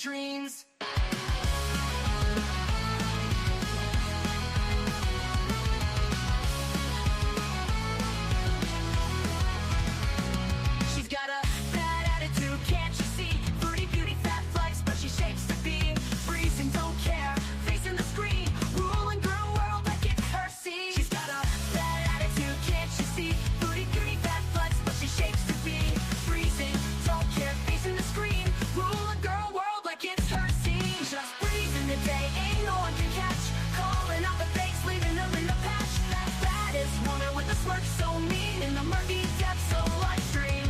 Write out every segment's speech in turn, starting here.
dreams. She's got a bad attitude, can't you see? Fruity beauty, fat flex, but she shapes to be freezing, don't care, facing the screen, ruling girl world like it's her scene. She's got a bad attitude, can't you see? Fruity beauty, fat flex, but she shapes to be freezing, don't care, facing the screen, ruling girl world like it's her scene. Just breezing the day, ain't no one can catch, calling out the fakes, leaving them in the patch. That baddest woman with a smirk so mean, in the murky depths of life dream.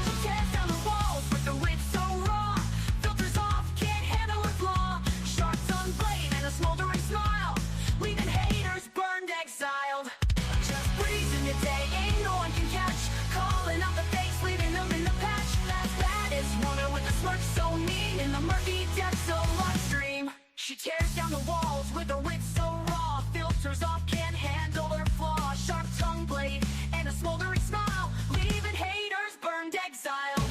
She tears down the walls with the wit so raw, filters off, can't handle her flaw, sharp tongue blade and a smoldering smile, leaving haters burned, exiled. Just breezing the day, ain't no one can catch, calling out the fakes, leaving them in the patch. That baddest woman with a smirk so mean, in the murky depths of life's dream. She tears down the walls with a wit so raw, filters off, can't handle her flaw, sharp tongue blade and a smoldering smile, leaving haters burned, exiled.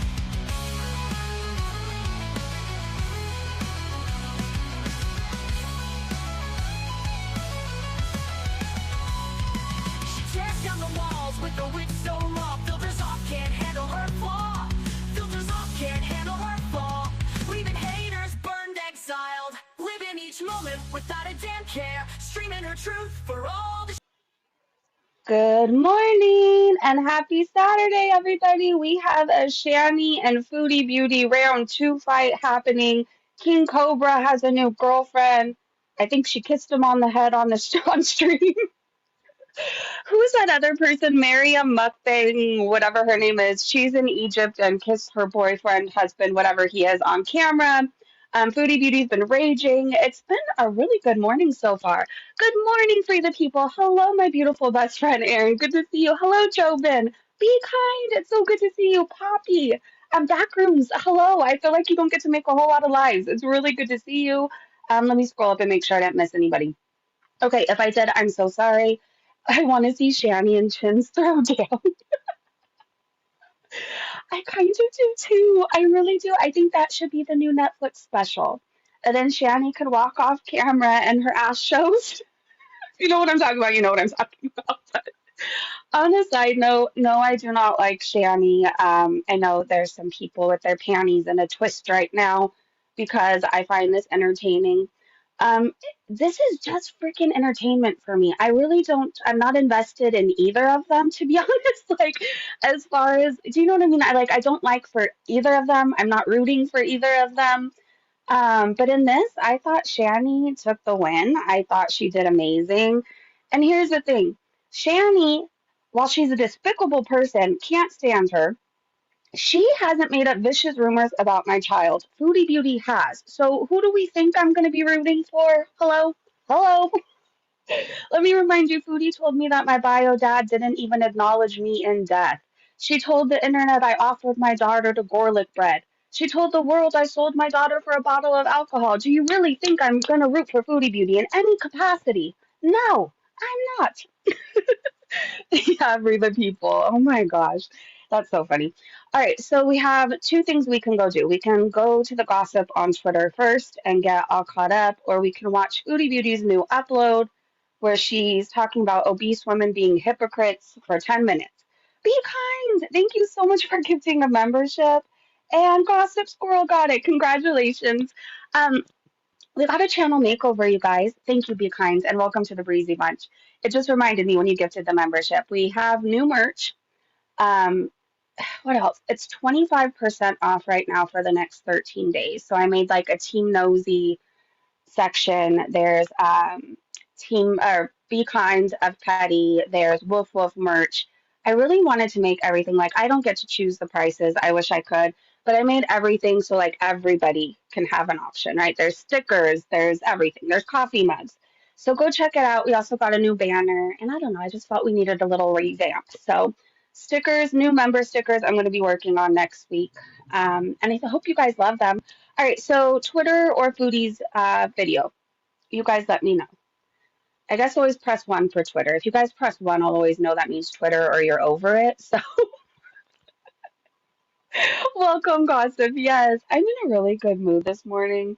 She tears down the walls with the wit so raw, filters off, can't handle her flaw, filters off, can't handle her flaw, leaving haters burned, exiled, living each moment without a damn care, streaming her truth for all the. Good morning and happy Saturday, everybody. We have a Shanny and Foodie Beauty round two fight happening. King Cobra has a new girlfriend. I think she kissed him on the head on the on stream. Who's that other person? Miriam Mukbang, whatever her name is. She's in Egypt and kissed her boyfriend, husband, whatever he is, on camera. Foodie Beauty's been raging. It's been a really good morning so far. Good morning, Free the People. Hello, my beautiful best friend, Erin. Good to see you. Hello, Jobin. Be kind. It's so good to see you. Poppy. Backrooms. Hello. I feel like you don't get to make a whole lot of lives. It's really good to see you. Let me scroll up and make sure I didn't miss anybody. Okay, if I did, I'm so sorry. I want to see Shanny and Chin's throw down. I kind of do too. I really do. I think that should be the new Netflix special. And then Shanny could walk off camera and her ass shows. You know what I'm talking about. You know what I'm talking about. But on a side note, no, I do not like Shanny. I know there's some people with their panties in a twist right now because I find this entertaining. Um, this is just freaking entertainment for me. I really don't, I'm not invested in either of them, to be honest. Like, as far as, do you know what I mean? I don't like for either of them. I'm not rooting for either of them. But in this, I thought Shanny took the win. I thought she did amazing. And here's the thing. Shanny, while she's a despicable person, can't stand her. She hasn't made up vicious rumors about my child. Foodie Beauty has. So who do we think I'm going to be rooting for? Hello? Hello? Let me remind you, Foodie told me that my bio dad didn't even acknowledge me in death. She told the internet I offered my daughter to garlic bread. She told the world I sold my daughter for a bottle of alcohol. Do you really think I'm going to root for Foodie Beauty in any capacity? No, I'm not. Yeah, for the people. Oh my gosh. That's so funny. All right, so we have two things we can go do. We can go to the gossip on Twitter first and get all caught up, or we can watch Foodie Beauty's new upload where she's talking about obese women being hypocrites for 10 minutes. Be kind. Thank you so much for gifting a membership. And Gossip Squirrel got it. Congratulations. Um, we got a channel makeover, you guys. Thank you, Be Kind, and welcome to the Breezy Bunch. It just reminded me when you gifted the membership. We have new merch. Um, what else? It's 25% off right now for the next 13 days. So I made like a Team Nosy section. There's Team or Be Kind of Petty. There's Woof Woof merch. I really wanted to make everything like I don't get to choose the prices. I wish I could, but I made everything so like everybody can have an option, right? There's stickers, there's everything, there's coffee mugs. So go check it out. We also got a new banner, and I don't know, I just felt we needed a little revamp. So stickers, new member stickers, I'm going to be working on next week, and I hope you guys love them. All right, so Twitter or Foodie's video, you guys let me know. I guess always press one for Twitter. If you guys press one, I'll always know that means Twitter or you're over it. So Welcome, gossip. Yes, I'm in a really good mood this morning.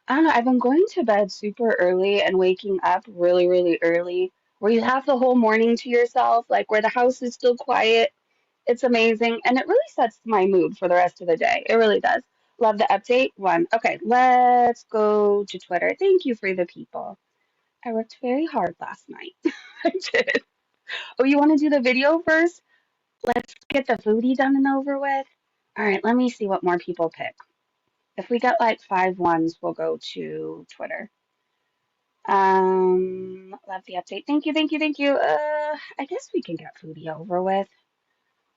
I don't know, I've been going to bed super early and waking up really, really early, where you have the whole morning to yourself, like where the house is still quiet. It's amazing, and it really sets my mood for the rest of the day. It really does. Love the update. One. Okay, let's go to Twitter. Thank you for the people. I worked very hard last night. I did. Oh, you want to do the video first? Let's get the foodie done and over with. All right, let me see what more people pick. If we get like five ones, we'll go to Twitter. Love the update. Thank you, thank you, thank you. I guess we can get foodie over with.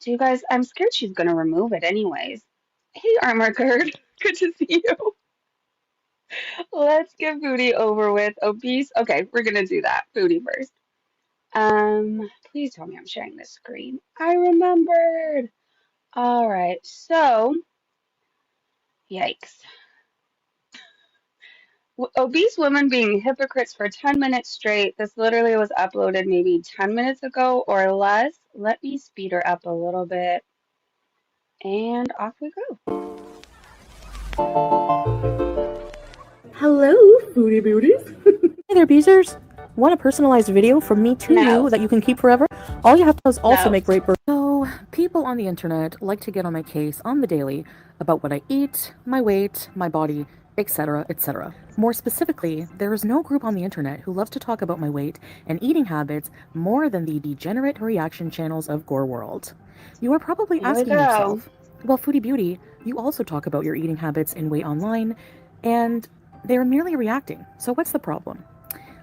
Do you guys? I'm scared she's gonna remove it anyways. Hey, Armor Gird, good to see you. Let's get foodie over with. Obese. Okay, we're gonna do that. Foodie first. Please tell me I'm sharing this screen. I remembered. All right, so yikes. Obese women being hypocrites for 10 minutes straight. This literally was uploaded maybe 10 minutes ago or less. Let me speed her up a little bit. And off we go. Hello, foodie beauties. Hey there, Beezers. Want a personalized video from me to No. you that you can keep forever? All you have to do is also No. make great burgers. So, people on the internet like to get on my case on the daily about what I eat, my weight, my body, etc., etc. More specifically, there is no group on the internet who loves to talk about my weight and eating habits more than the degenerate reaction channels of Gore World. You are probably Here we asking go. yourself, well, Foodie Beauty, you also talk about your eating habits and weight online, and they're merely reacting, so what's the problem?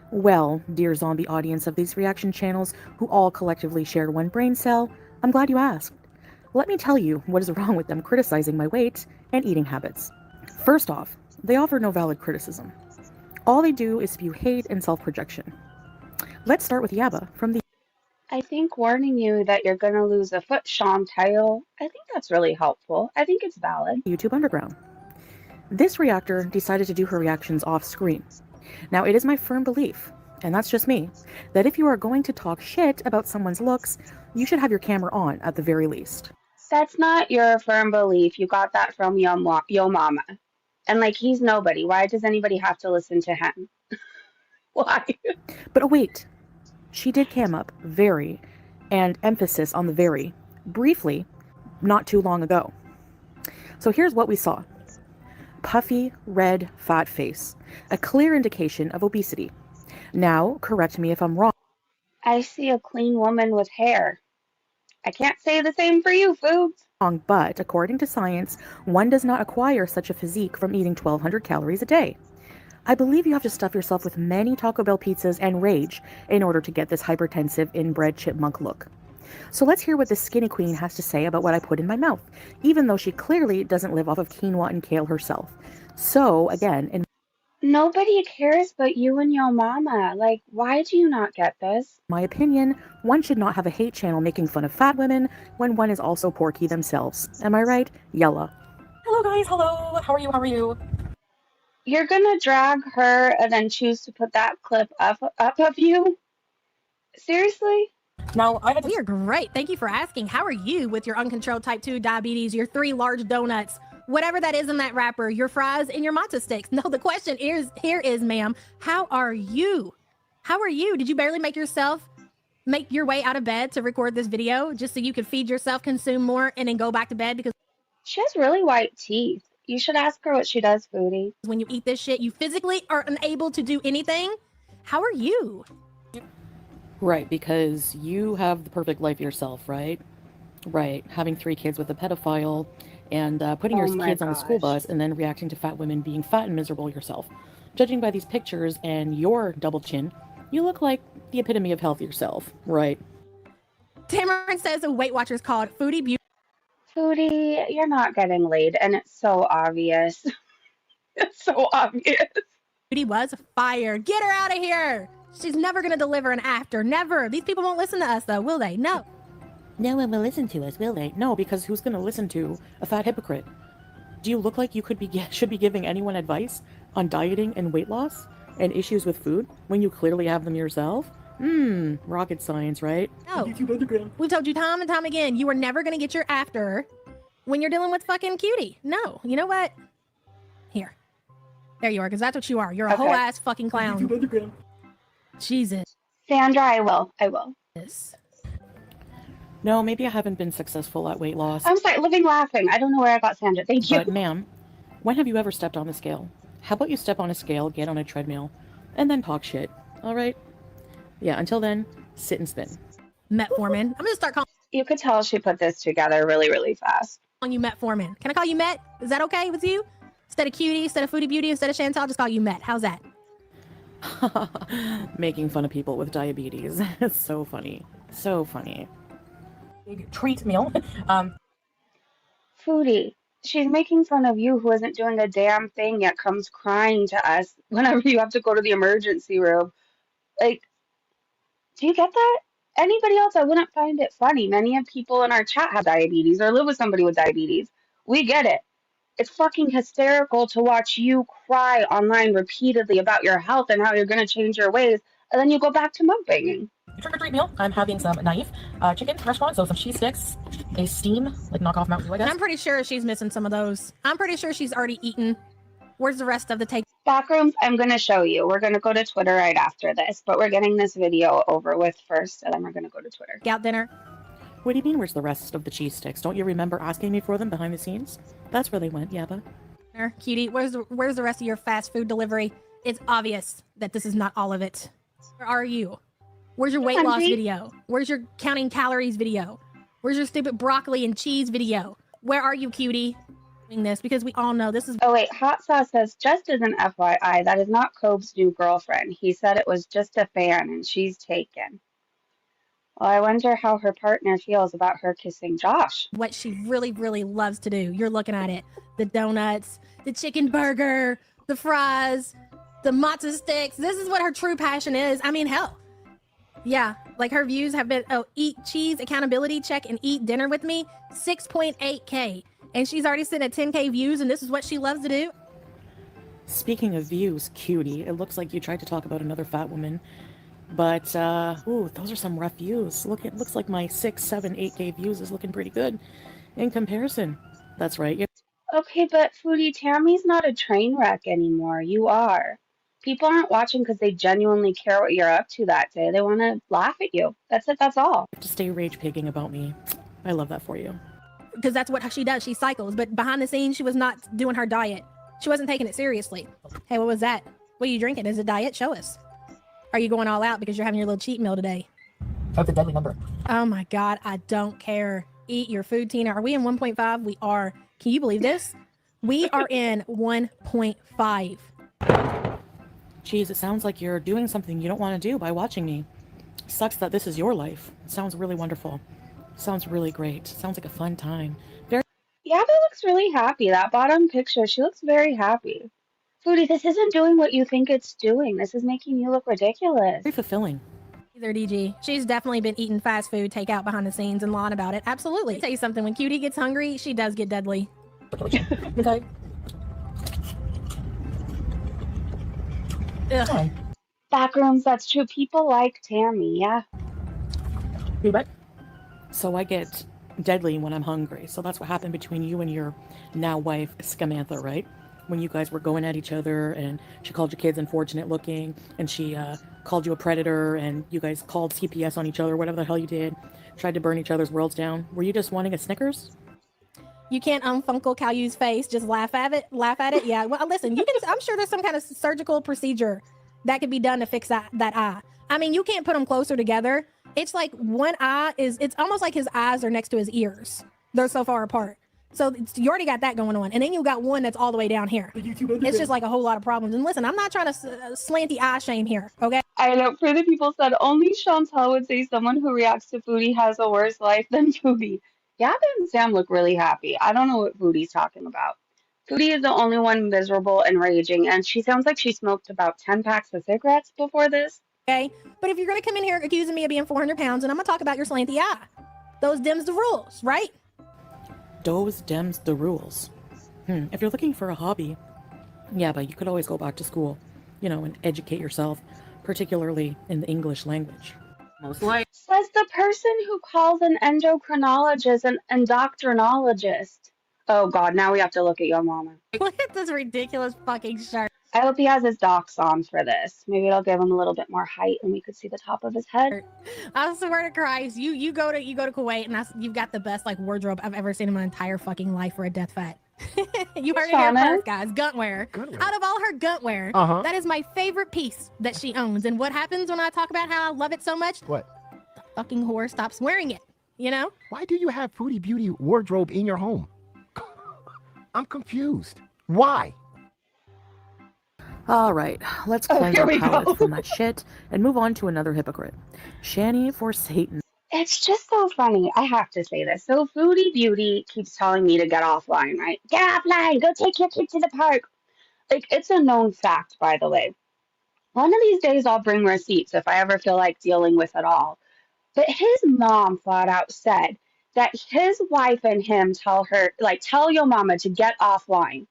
Well, dear zombie audience of these reaction channels who all collectively share one brain cell, I'm glad you asked. Let me tell you what is wrong with them criticizing my weight and eating habits. First off, they offer no valid criticism. All they do is spew hate and self-projection. Let's start with Yaba from the I think warning you that you're gonna lose a foot, Chantal, I think that's really helpful. I think it's valid. YouTube Underground. This reactor decided to do her reactions off screen. Now, it is my firm belief, and that's just me, that if you are going to talk shit about someone's looks, you should have your camera on at the very least. That's not your firm belief. You got that from yo mama. And like he's nobody. Why does anybody have to listen to him? Why? But oh wait, she did cam up very, and emphasis on the very, briefly, not too long ago. So here's what we saw. Puffy, red, fat face, a clear indication of obesity. Now, correct me if I'm I see a clean woman with hair. I can't say the same for you, Foods. wrong, but according to science, one does not acquire such a physique from eating 1,200 calories a day. I believe you have to stuff yourself with many Taco Bell pizzas and rage in order to get this hypertensive inbred chipmunk look. So let's hear what this skinny queen has to say about what I put in my mouth, even though she clearly doesn't live off of quinoa and kale herself. So, again, in Nobody cares but you and your mama. Like, why do you not get this? my opinion, one should not have a hate channel making fun of fat women when one is also porky themselves. Am I right? Yella. Hello, guys. Hello. How are you? How are you? You're gonna drag her and then choose to put that clip up of you? Seriously? Now, I had to. We are great. Thank you for asking. How are you with your uncontrolled type 2 diabetes, your 3 large donuts, whatever that is in that wrapper, your fries, and your matzo sticks? No, the question is here is, ma'am, how are you? How are you? Did you barely make your way out of bed to record this video just so you could feed yourself, consume more, and then go back to bed? Because She has really white teeth. You should ask her what she does, Foodie. when you eat this shit, you physically are unable to do anything. How are you? Right, because you have the perfect life yourself, right? Right, having 3 kids with a pedophile and putting Oh your my kids on the school gosh. bus and then reacting to fat women being fat and miserable yourself. Judging by these pictures and your double chin, you look like the epitome of health yourself, right? Tamara says a Weight Watchers called Foodie Beauty. Foodie, you're not getting laid, and it's so obvious. It's so obvious. Was fired. Get her out of here. She's never going to deliver an after. Never. These people won't listen to us, though, will they? No. No one will listen to us, will they? No, because who's going to listen to a fat hypocrite? Do you look like you should be giving anyone advice on dieting and weight loss and issues with food when you clearly have them yourself? Rocket science, right? No. YouTube Underground. We've told you time and time again, you are never going to get your after when you're dealing with fucking Cutie. No, you know what? Here. There you are, because that's what you are. You're a whole ass fucking clown. Jesus. Sandra, I will. No, maybe I haven't been successful at weight loss. I'm sorry, living laughing. I don't know where I got Sandra. Thank you. But ma'am, when have you ever stepped on a scale? How about you step on a scale, get on a treadmill, and then talk shit, alright? Yeah, until then, sit and spin. Metformin. I'm gonna start calling You could tell she put this together really, really fast. you Metformin. Can I call you Met? Is that okay with you? Instead of Cutie, instead of Foodie Beauty, instead of Chantal, just call you Met. How's that? Making fun of people with diabetes. It's so funny. So funny. Big treat meal. Foodie, she's making fun of you who isn't doing a damn thing yet comes crying to us whenever you have to go to the emergency room. Like, do you get that? Anybody else, I wouldn't find it funny. Many of people in our chat have diabetes or live with somebody with diabetes. We get it. It's fucking hysterical to watch you cry online repeatedly about your health and how you're going to change your ways, and then you go back to mukbanging. Trick-or-treat meal. I'm having some Knife chicken restaurant, so some cheese sticks, a steam, like knockoff Mountain Dew, I guess. I'm pretty sure she's missing some of those. I'm pretty sure she's already eaten. Where's the rest of the take? Backrooms, I'm going to show you. We're going to go to Twitter right after this, but we're getting this video over with first, and then we're going to go to Twitter. Out dinner. What do you mean, where's the rest of the cheese sticks? Don't you remember asking me for them behind the scenes? That's where they went, Yabba. Cutie, where's the rest of your fast food delivery? It's obvious that this is not all of it. Where are you? Where's your weight loss video? Where's your counting calories video? Where's your stupid broccoli and cheese video? Where are you, Cutie? Doing this because we all know this is. Oh wait, Hot Sauce says, just as an FYI, that is not Cobe's new girlfriend. He said it was just a fan and she's taken. Well, I wonder how her partner feels about her kissing Josh. What she really, really loves to do. You're looking at it. The donuts, the chicken burger, the fries, the matzo sticks. This is what her true passion is. I mean, hell. Yeah, like her views have been, eat cheese, accountability check, and eat dinner with me, 6.8K. And she's already sitting at 10K views, and this is what she loves to do. Speaking of views, Cutie, it looks like you tried to talk about another fat woman. But, ooh, those are some rough views. Look, it looks like my 6, 7, 8K views is looking pretty good in comparison. That's right. Okay, but Foodie, Tammy's not a train wreck anymore. You are. People aren't watching because they genuinely care what you're up to that day. They want to laugh at you. That's it. That's all. You have to stay rage pigging about me. I love that for you. Because that's what she does. She cycles. But behind the scenes, she was not doing her diet. She wasn't taking it seriously. Hey, what was that? What are you drinking? Is it diet? Show us. Are you going all out because you're having your little cheat meal today? Of the deadly number. Oh my God, I don't care. Eat your food, Tina. Are we in 1.5? We are. Can you believe this? We are in 1.5. Geez, it sounds like you're doing something you don't want to do by watching me. Sucks that this is your life. It sounds really wonderful. Sounds really great. Sounds like a fun time. Yabba looks really happy. That bottom picture, she looks very happy. Foodie, this isn't doing what you think it's doing. This is making you look ridiculous. Very fulfilling. Either DG. She's definitely been eating fast food takeout behind the scenes and lying about it. Absolutely. I'll tell you something. When Cutie gets hungry, she does get deadly. Okay. Ugh. Backrooms, that's true. People like Tammy, yeah. You bet. So I get deadly when I'm hungry. So that's what happened between you and your now wife, Scamantha, right? When you guys were going at each other and she called your kids unfortunate looking and she called you a predator and you guys called CPS on each other, whatever the hell you did, tried to burn each other's worlds down. Were you just wanting a Snickers? You can't unfunkle Caillou's face. Just laugh at it. Yeah. Well, listen, you can. I'm sure there's some kind of surgical procedure that could be done to fix that eye. I mean, you can't put them closer together. It's like one eye is. It's almost like his eyes are next to his ears. They're so far apart. So you already got that going on, and then you got one that's all the way down here. It's just like a whole lot of problems. And listen, I'm not trying to slanty eye shame here. Okay. I know. For the people said only Chantal would say someone who reacts to Foodie has a worse life than Foodie. Yabba and Sam look really happy. I don't know what Foodie's talking about. Foodie is the only one miserable and raging, and she sounds like she smoked about 10 packs of cigarettes before this. Okay. But if you're going to come in here accusing me of being 400 pounds, and I'm going to talk about your slanty eye, those dims the rules, right? Those dems the rules. If you're looking for a hobby, yeah, but you could always go back to school, you know, and educate yourself, particularly in the English language. Most likely. Says the person who calls an endocrinologist an endocrinologist. Oh God, now we have to look at your mama. Look at this ridiculous fucking shirt. I hope he has his docs on for this. Maybe it'll give him a little bit more height and we could see the top of his head. I swear to Christ, you go to Kuwait and you've got the best like wardrobe I've ever seen in my entire fucking life for a death fat. You heard it here Shauna? first, guys. Guntwear. Out of all her guntwear, that is my favorite piece that she owns. And what happens when I talk about how I love it so much? What? The fucking whore stops wearing it. You know? Why do you have Foodie Beauty wardrobe in your home? I'm confused. Why? All right, let's cleanse here our we palate go. from that shit and move on to another hypocrite. Shanny for Satan. It's just so funny. I have to say this. So Foodie Beauty keeps telling me to get offline, right? Get offline. Go take your kid to the park. Like, it's a known fact, by the way. One of these days I'll bring receipts if I ever feel like dealing with it all. But his mom flat out said that his wife and him tell her, like, tell your mama to get offline.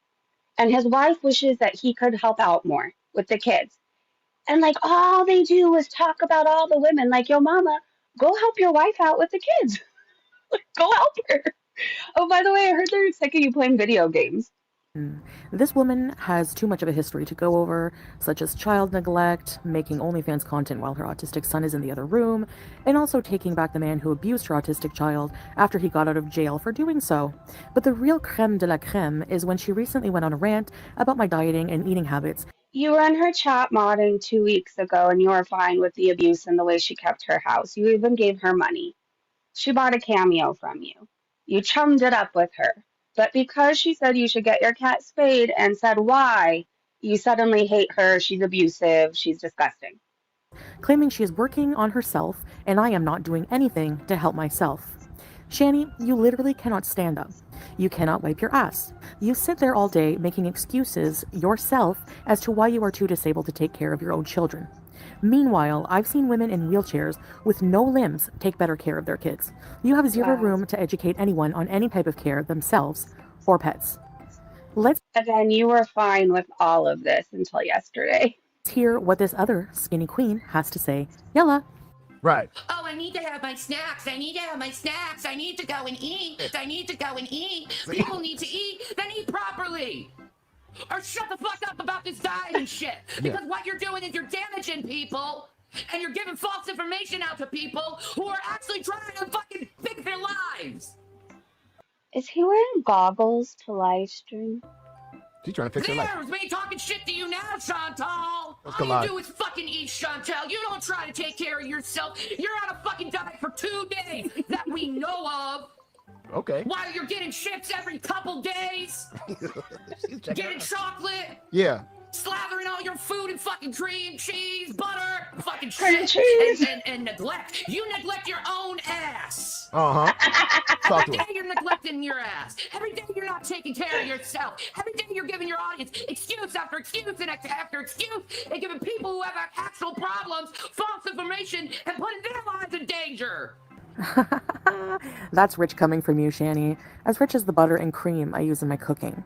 And his wife wishes that he could help out more with the kids. And like all they do is talk about all the women. Like, yo, mama, go help your wife out with the kids. Go help her. Oh, by the way, I heard they're sick of you playing video games. This woman has too much of a history to go over, such as child neglect, making OnlyFans content while her autistic son is in the other room, and also taking back the man who abused her autistic child after he got out of jail for doing so. But the real creme de la creme is when she recently went on a rant about my dieting and eating habits. You were in her chat modding 2 weeks ago and you were fine with the abuse and the way she kept her house. You even gave her money. She bought a cameo from you. You chummed it up with her. But because she said you should get your cat spayed and said why, you suddenly hate her. She's abusive. She's disgusting. Claiming she is working on herself and I am not doing anything to help myself. Shanny, you literally cannot stand up. You cannot wipe your ass. You sit there all day making excuses yourself as to why you are too disabled to take care of your own children. Meanwhile, I've seen women in wheelchairs with no limbs take better care of their kids. You have zero Wow. room to educate anyone on any type of care themselves or pets. Let's Again, you were fine with all of this until yesterday. hear what this other skinny queen has to say. Yella. Right. Oh, I need to have my snacks. I need to have my snacks. I need to go and eat. I need to go and eat. People need to eat. Then eat properly. Or shut the fuck up about this diet and shit. Because what you're doing is you're damaging people. And you're giving false information out to people who are actually trying to fucking fix their lives. Is he wearing goggles to live stream? She's trying to fix her life. There's me talking shit to you now, Chantal. Let's All collide. you do is fucking eat, Chantal. You don't try to take care of yourself. You're on a fucking diet for 2 days that we know of. Okay. While you're getting chips every couple days, She's checking getting out. chocolate, Yeah. slathering all your food in fucking cream, cheese, butter, fucking Cream shit, cheese. and neglect. You neglect your own ass. Uh-huh. Talk Every to day her. you're neglecting your ass. Every day you're not taking care of yourself. Every day you're giving your audience excuse after excuse and after excuse and giving people who have actual problems false information and putting their lives in danger. That's rich coming from you, Shanny. As rich as the butter and cream I use in my cooking.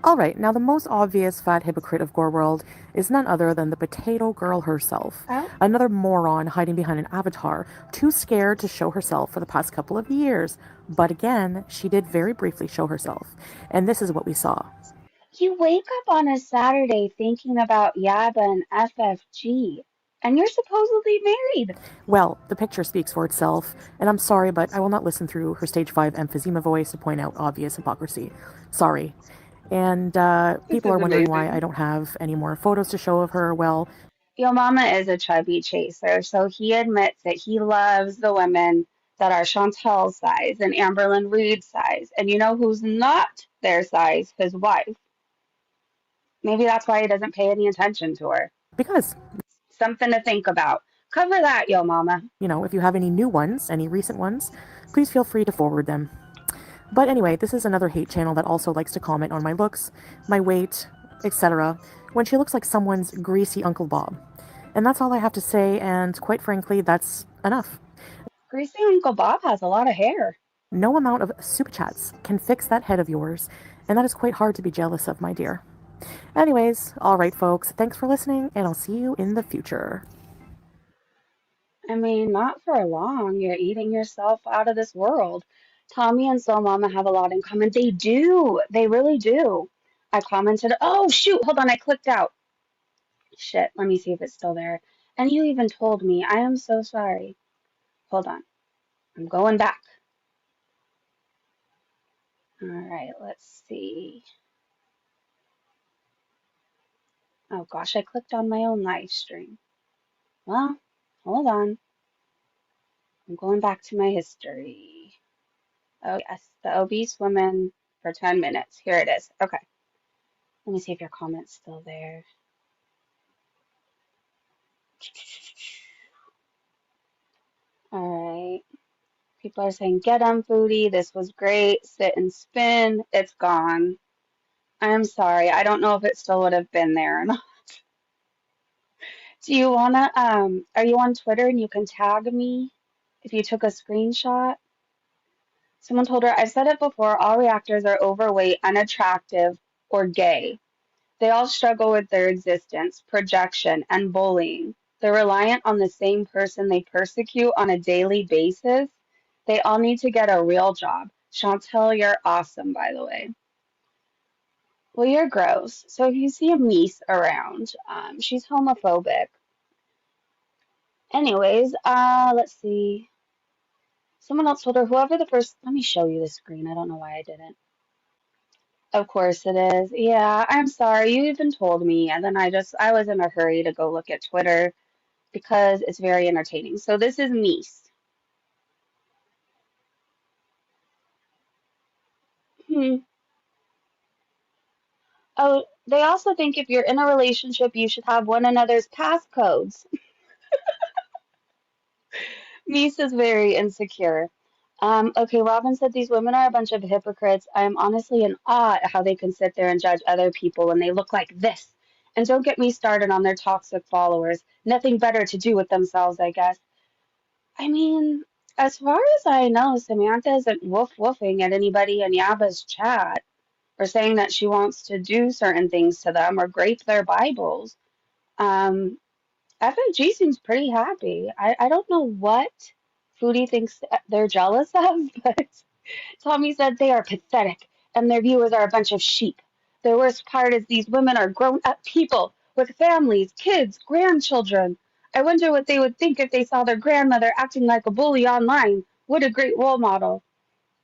Alright, now the most obvious fat hypocrite of Gore World is none other than the potato girl herself. Oh. Another moron hiding behind an avatar, too scared to show herself for the past couple of years. But again, she did very briefly show herself. And this is what we saw. You wake up on a Saturday thinking about Yaba and FFG, and you're supposedly married. Well, the picture speaks for itself, and I'm sorry, but I will not listen through her stage 5 emphysema voice to point out obvious hypocrisy. Sorry. And people are wondering why I don't have any more photos to show of her. Well, Your mama is a chubby chaser, so he admits that he loves the women that are Chantal's size and Amberlyn Reed's size. And you know who's not their size? His wife. Maybe that's why he doesn't pay any attention to her. because, Something to think about. Cover that, yo mama. you know, if you have any new ones, any recent ones, please feel free to forward them. But anyway, this is another hate channel that also likes to comment on my looks, my weight, etc., when she looks like someone's greasy Uncle Bob. And that's all I have to say, and quite frankly, that's enough. Greasy Uncle Bob has a lot of hair. No amount of super chats can fix that head of yours, and that is quite hard to be jealous of, my dear. Anyways, alright folks, thanks for listening, and I'll see you in the future. I mean, not for long. You're eating yourself out of this world. Tommy and Soul Mama have a lot in common. They do. They really do. I commented, oh shoot, hold on, I clicked out. Shit, let me see if it's still there. And you even told me. I am so sorry. Hold on. I'm going back. All right, let's see. Oh gosh, I clicked on my own live stream. Well, hold on. I'm going back to my history. Oh yes, the obese woman for 10 minutes. Here it is. Okay. Let me see if your comment's still there. All right. People are saying, get on Foodie. This was great. Sit and spin. It's gone. I'm sorry. I don't know if it still would have been there or not. Do you wanna, are you on Twitter and you can tag me if you took a screenshot? Someone told her, I've said it before, all reactors are overweight, unattractive, or gay. They all struggle with their existence, projection, and bullying. They're reliant on the same person they persecute on a daily basis. They all need to get a real job. Chantal, you're awesome, by the way. Well, you're gross. So if you see a Mies around, she's homophobic. Anyways, let's see. Someone else told her, whoever the first, let me show you the screen. I don't know why I didn't. Of course it is. Yeah, I'm sorry. You even told me. And then I was in a hurry to go look at Twitter because it's very entertaining. So this is Mies. Hmm. Oh, they also think if you're in a relationship, you should have one another's passcodes. Mies is very insecure. Okay, Robin said these women are a bunch of hypocrites. I am honestly in awe at how they can sit there and judge other people when they look like this. And don't get me started on their toxic followers. Nothing better to do with themselves, I guess. I mean, as far as I know, Samantha isn't woof-woofing at anybody in Yaba's chat or saying that she wants to do certain things to them or grape their Bibles. Um, FFG seems pretty happy. I don't know what Foodie thinks they're jealous of, but Tommy said they are pathetic and their viewers are a bunch of sheep. The worst part is these women are grown-up people with families, kids, grandchildren. I wonder what they would think if they saw their grandmother acting like a bully online. What a great role model.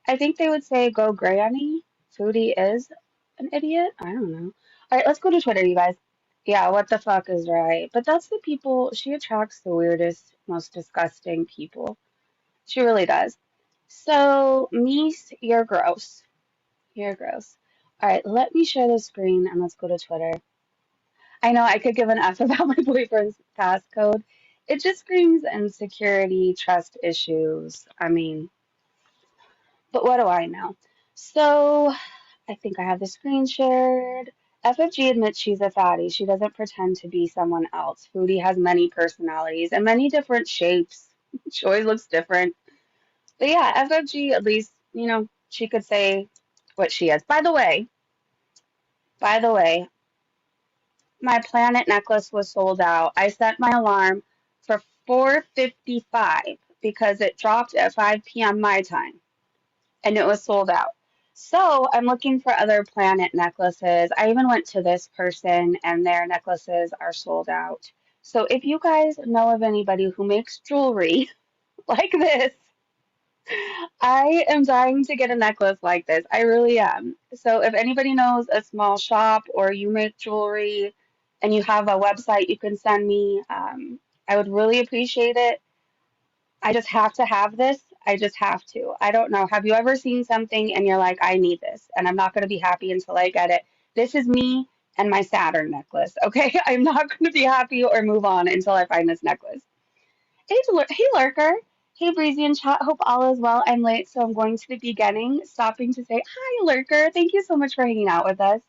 I think they would say, go Granny. Foodie is an idiot. I don't know. All right, let's go to Twitter, you guys. Yeah, what the fuck is right? But that's the people, she attracts the weirdest, most disgusting people. She really does. So, Mies, you're gross. You're gross. All right, let me share the screen and let's go to Twitter. I know I could give an F about my boyfriend's passcode. It just screams insecurity, trust issues. I mean, but what do I know? So, I think I have the screen shared. FFG admits she's a fatty. She doesn't pretend to be someone else. Foodie has many personalities and many different shapes. She always looks different. But yeah, FFG, at least, she could say what she is. By the way, my planet necklace was sold out. I set my alarm for 4:55 because it dropped at 5 p.m. my time and it was sold out. So I'm looking for other planet necklaces. I even went to this person and their necklaces are sold out. So if you guys know of anybody who makes jewelry like this, I am dying to get a necklace like this. I really am. So if anybody knows a small shop or you make jewelry and you have a website you can send me, I would really appreciate it. I just have to have this. I just have to. I don't know. Have you ever seen something and you're like, I need this, and I'm not going to be happy until I get it? This is me and my Saturn necklace, okay? I'm not going to be happy or move on until I find this necklace. Hey, Lurker. Hey, Breezy and chat. Hope all is well. I'm late, so I'm going to the beginning, stopping to say, hi, Lurker. Thank you so much for hanging out with us.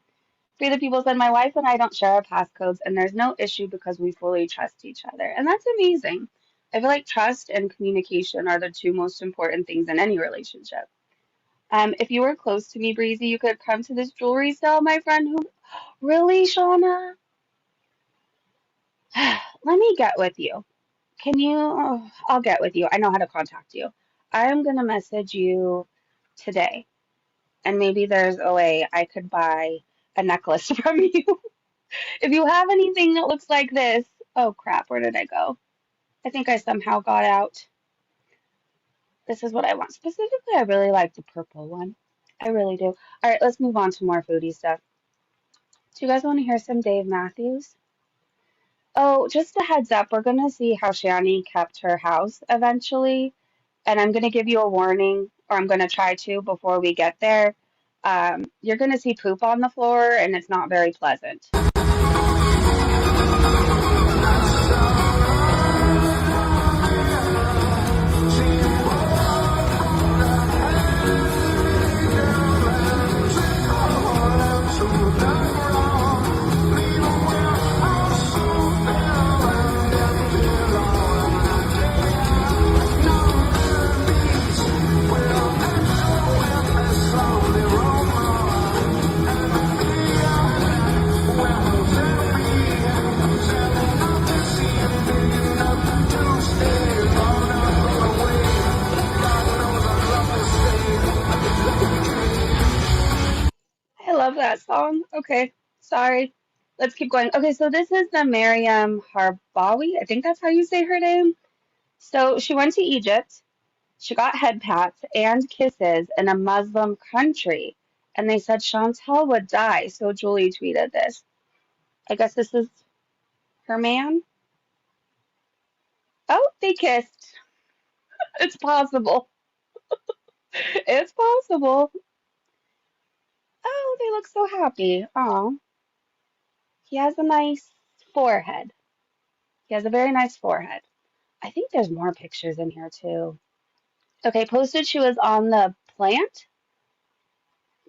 Free the people said, my wife and I don't share our passcodes, and there's no issue because we fully trust each other. And that's amazing. I feel like trust and communication are the two most important things in any relationship. If you were close to me, Breezy, you could come to this jewelry sale, my friend. Who really, Shauna? Let me get with you. Can you? Oh, I'll get with you. I know how to contact you. I'm gonna message you. today. And maybe there's a way I could buy a necklace from you. If you have anything that looks like this, oh crap, where did I go? I think I somehow got out. This is what I want. Specifically, I really like the purple one. I really do. All right, let's move on to more foodie stuff. Do you guys want to hear some Dave Matthews? Oh, just a heads up, we're going to see how Shanny kept her house eventually. And I'm going to give you a warning, or I'm going to try to before we get there. You're going to see poop on the floor, and it's not very pleasant. I love that song. Okay, sorry. Let's keep going. Okay, so this is the Mariam Harbawi. I think that's how you say her name. So she went to Egypt. She got head pats and kisses in a Muslim country. And they said Chantal would die. So Julie tweeted this. I guess this is her man. Oh, they kissed. It's possible. It's possible. Oh, they look so happy. Oh, he has a nice forehead. He has a very nice forehead. I think there's more pictures in here too. Okay, posted she was on the plant.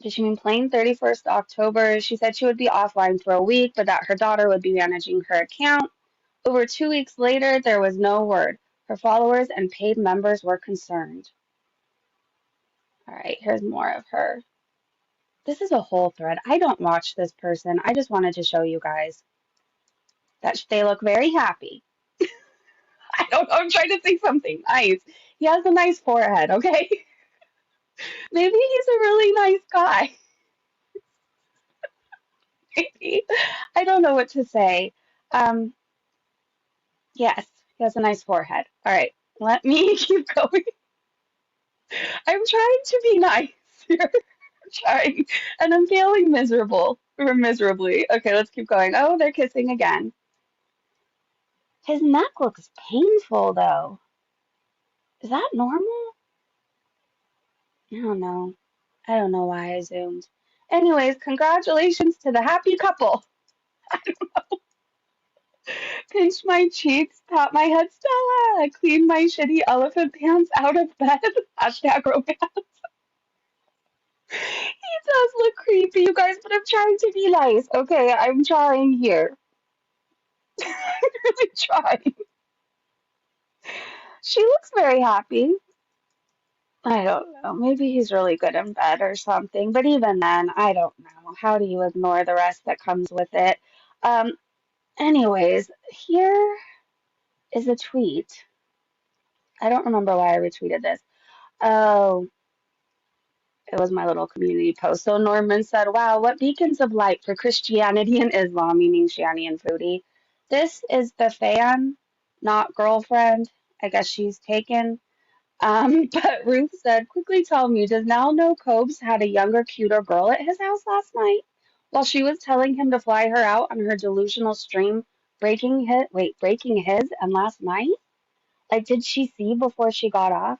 Did she mean plane 31st October? She said she would be offline for a week, but that her daughter would be managing her account. Over 2 weeks later, there was no word. Her followers and paid members were concerned. All right, here's more of her. This is a whole thread. I don't watch this person. I just wanted to show you guys that they look very happy. I don't know. I'm trying to say something nice. He has a nice forehead, okay? Maybe he's a really nice guy. Maybe. I don't know what to say. Um, yes, he has a nice forehead. All right, let me keep going. I'm trying to be nice here. I'm trying, and I'm failing miserably. Okay, let's keep going. Oh, they're kissing again. His neck looks painful, though. Is that normal? I don't know. I don't know why I zoomed. Anyways, congratulations to the happy couple. Pinch my cheeks, pat my head, Stella. Clean my shitty elephant pants out of bed. Hashtag romance. He does look creepy, you guys, but I'm trying to be nice. Okay, I'm trying here. I'm really trying. She looks very happy. I don't know. Maybe he's really good in bed or something. But even then, I don't know. How do you ignore the rest that comes with it? Um, anyways, here is a tweet. I don't remember why I retweeted this. Oh, it was my little community post. So Norman said, wow, what beacons of light for Christianity and Islam, meaning Shanny and Foodie. This is the fan, not girlfriend. I guess she's taken. But Ruth said, quickly tell me, does Nal know Cobes had a younger, cuter girl at his house last night? While she was telling him to fly her out on her delusional stream, breaking his and last night? Like, did she see before she got off?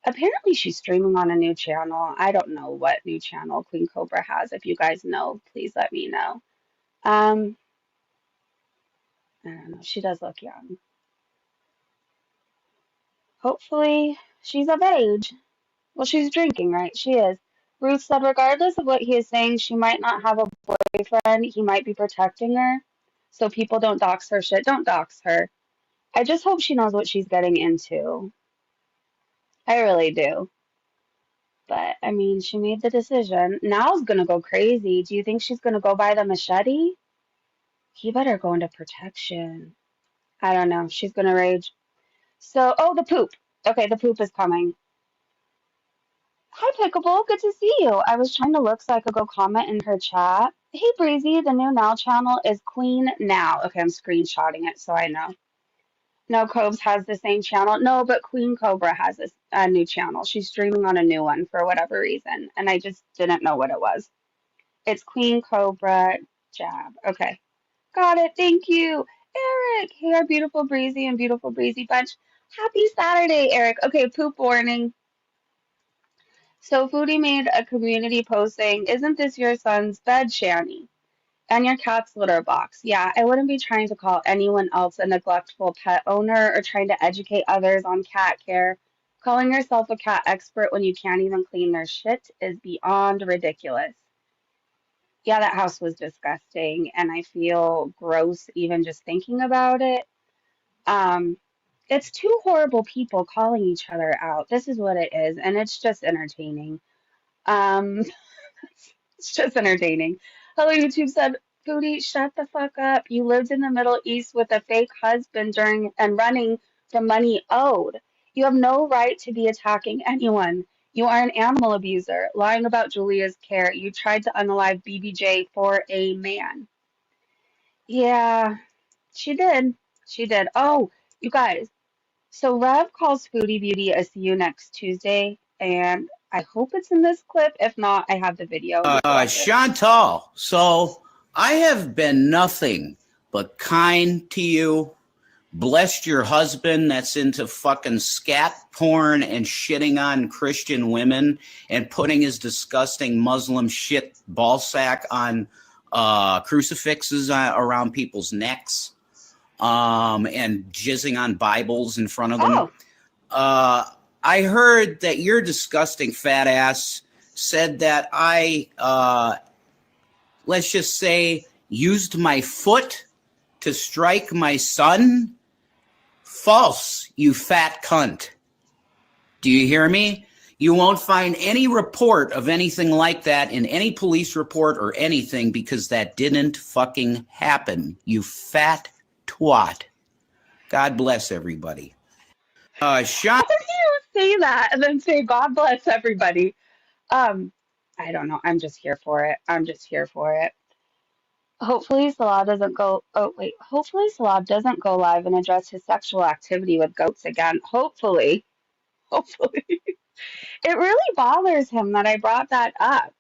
Apparently she's streaming on a new channel. I don't know what new channel Queen Cobra has. If you guys know, please let me know. Um, I don't know. She does look young. Hopefully she's of age. Well, she's drinking, right? She is. Ruth said, regardless of what he is saying, she might not have a boyfriend. He might be protecting her. So people don't dox her shit. Don't dox her. I just hope she knows what she's getting into. I really do. But, I mean, she made the decision. Now's gonna go crazy. Do you think she's gonna go buy the machete? He better go into protection. I don't know. She's gonna rage. So, oh, the poop. Okay, the poop is coming. Hi, Pickable. Good to see you. I was trying to look so I could go comment in her chat. Hey, Breezy. The new Now channel is Queen Now. Okay, I'm screenshotting it so I know. No, Cobes has the same channel. No, but Queen Cobra has a new channel. She's streaming on a new one for whatever reason, and I just didn't know what it was. It's Queen Cobra Jab. Okay, got it. Thank you, Eric. Hey, our beautiful Breezy and beautiful Breezy bunch. Happy Saturday, Eric. Okay, poop warning. So Foodie made a community post saying, "Isn't this your son's bed, Shanny? And your cat's litter box?" Yeah, I wouldn't be trying to call anyone else a neglectful pet owner or trying to educate others on cat care. Calling yourself a cat expert when you can't even clean their shit is beyond ridiculous. Yeah, that house was disgusting, and I feel gross even just thinking about it. Um, it's two horrible people calling each other out. This is what it is, and it's just entertaining. Um, It's just entertaining. Hello, YouTube said, Foodie, shut the fuck up. You lived in the Middle East with a fake husband during and running from money owed. You have no right to be attacking anyone. You are an animal abuser, lying about Julia's care. You tried to unalive BBJ for a man. Yeah, she did. She did. Oh, you guys. So Rev calls Foodie Beauty a see you next Tuesday, and I hope it's in this clip. If not, I have the video. Chantal, so I have been nothing but kind to you, blessed your husband that's into fucking scat porn and shitting on Christian women and putting his disgusting Muslim shit ball sack on crucifixes around people's necks and jizzing on Bibles in front of them. Oh. I heard that your disgusting fat ass said that I, let's just say, used my foot to strike my son. False, you fat cunt. Do you hear me? You won't find any report of anything like that in any police report or anything because that didn't fucking happen, you fat twat. God bless everybody. How do you say that and then say God bless everybody? I don't know. I'm just here for it. I'm just here for it. Hopefully Salah doesn't go Hopefully Salah doesn't go live and address his sexual activity with goats again. Hopefully. Hopefully. It really bothers him that I brought that up.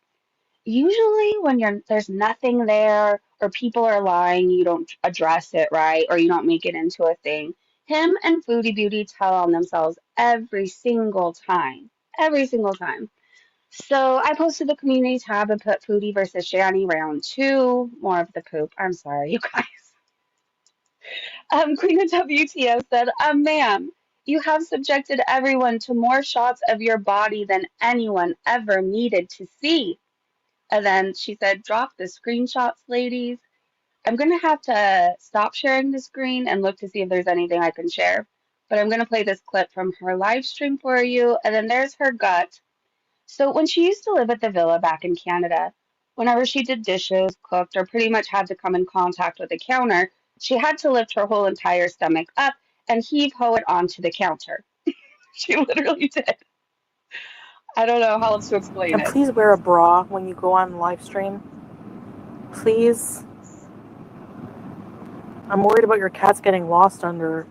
Usually when there's nothing there or people are lying, you don't address it, right? Or you don't make it into a thing. Him and Foodie Beauty tell on themselves every single time. Every single time. So I posted the community tab and put Foodie versus Shanny round two. More of the poop. I'm sorry, you guys. Queen of WTO said, ma'am, you have subjected everyone to more shots of your body than anyone ever needed to see. And then she said, drop the screenshots, ladies. I'm going to have to stop sharing the screen and look to see if there's anything I can share. But I'm going to play this clip from her live stream for you. And then there's her gut. So when she used to live at the villa back in Canada, whenever she did dishes, cooked, or pretty much had to come in contact with the counter, she had to lift her whole entire stomach up and heave ho it onto the counter. She literally did. I don't know how else to explain And it. please wear a bra when you go on live stream. Please. I'm worried about your cats getting lost under.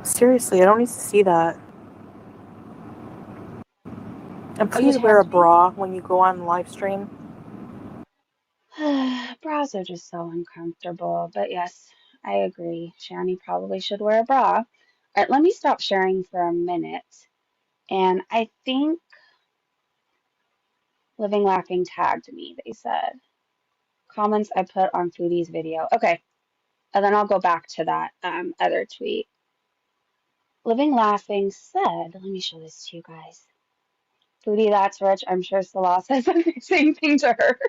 Seriously, I don't need to see that. And please wear a bra when you go on live stream. Bras are just so uncomfortable. But yes, I agree. Shanny probably should wear a bra. All right, let me stop sharing for a minute. And I think Living Laughing tagged me, they said. Comments I put on Foodie's video. Okay, and then I'll go back to that other tweet. Living Laughing said, let me show this to you guys. Foodie, that's rich. I'm sure Salah says the same thing to her.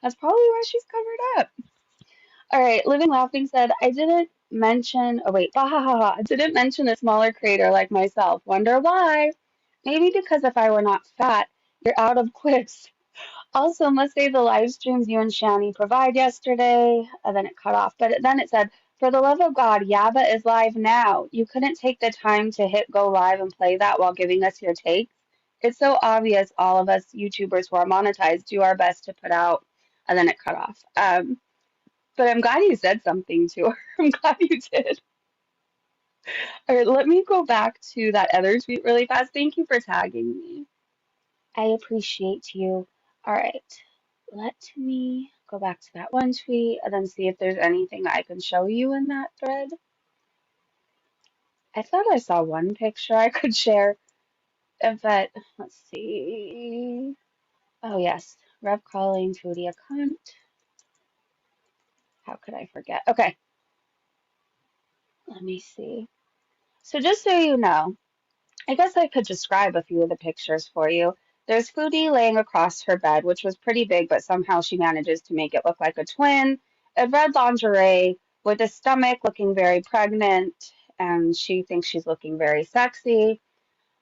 That's probably why she's covered up. All right, Living Laughing said, I didn't mention, oh wait, bahaha, I didn't mention a smaller creator like myself. Wonder why? Maybe because if I were not fat, you're out of quips. Also, must say the live streams you and Shanny provide yesterday, and then it cut off. But then it said, For the love of God, Yaba is live now. You couldn't take the time to hit go live and play that while giving us your takes. It's so obvious all of us YouTubers who are monetized do our best to put out, and then it cut off. But I'm glad you said something to her. I'm glad you did. All right, let me go back to that other tweet really fast. Thank you for tagging me. I appreciate you. All right, let me go back to that one tweet and then see if there's anything I can show you in that thread. I thought I saw one picture I could share, but let's see. Oh, yes, Rev calling Foodie a cunt. How could I forget? Okay, let me see. So just so you know, I guess I could describe a few of the pictures for you. There's Foodie laying across her bed, which was pretty big, but somehow she manages to make it look like a twin. In red lingerie with a stomach looking very pregnant, and she thinks she's looking very sexy.